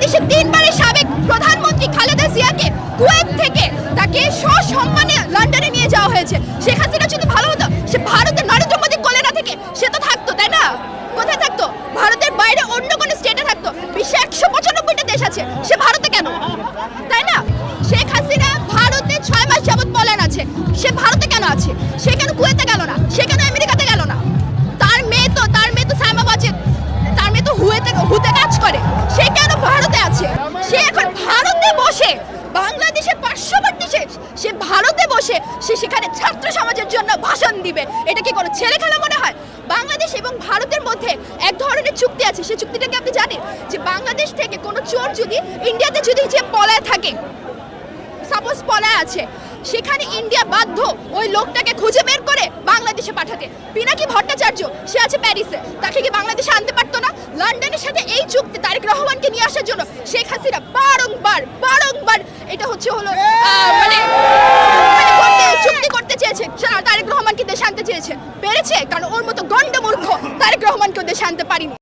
বাংলাদেশের 3বারের সাবেক প্রধানমন্ত্রী খালেদা জিয়াকে কুয়েত থেকে তাকে সসম্মানে লন্ডনে নিয়ে যাওয়া হয়েছে। শেখ হাসিনা যদি ভালো হতো, সে ভারতের নরেন্দ্র মোদীর কোলে না থেকে সে তো থাকতো, তাই না? কোথায় থাকতো? ভারতের বাইরে অন্য কোনো স্টেটে থাকতো। বিশ্বে 195টা দেশ আছে, সে ভারতে কেন, তাই না? শেখ হাসিনা ভারতে 6 মাস যাবত পলায়ন আছে, সে ভারতে কেন আছে? সে কেন কুয়েতে গেল না? সে কেন আমেরিকাতে গেল না? তার মেয়ে তো সাইমা ওয়াজেদ, তার মেয়ে তো হুতে কাজ করে, সে কেন ভারতে আছে? সে এখন ভারতে বসে বাংলাদেশের পার্শ্ববর্তী সে ভারতে বসে সে সেখানে ছাত্র সমাজের জন্য ভাষণ দিবে। এটা কি কোনো ছেলে খেলা মনে হয়? বাংলাদেশ এবং ভারতের মধ্যে এক ধরনের চুক্তি আছে। সেই চুক্তিটাকে আপনি জানেন যে বাংলাদেশ থেকে কোনো চোর যদি ইন্ডিয়াতে যদি যে পলায় থাকে, সাপোজ পলায় আছে, সেখানে ইন্ডিয়া বাধ্য ওই লোকটাকে খুঁজে বের করে বাংলাদেশে পাঠাতে। পিনাকি ভট্টাচার্য সে আছে প্যারিসে, তাকে কি বাংলাদেশে আনতে পারতো না? লন্ডনের সাথে এই চুক্তি তারেক রহমানকে নিয়ে আসার জন্য শেখ হাসিনা বারংবার এটা হলো চুক্তি করতে চেয়েছে, তারেক রহমানকে দেশে আনতে চেয়েছে, পেরেছে? কারণ ওর মতো গন্ডমূর্খ তারেক রহমানকে দেশে আনতে পারিনি।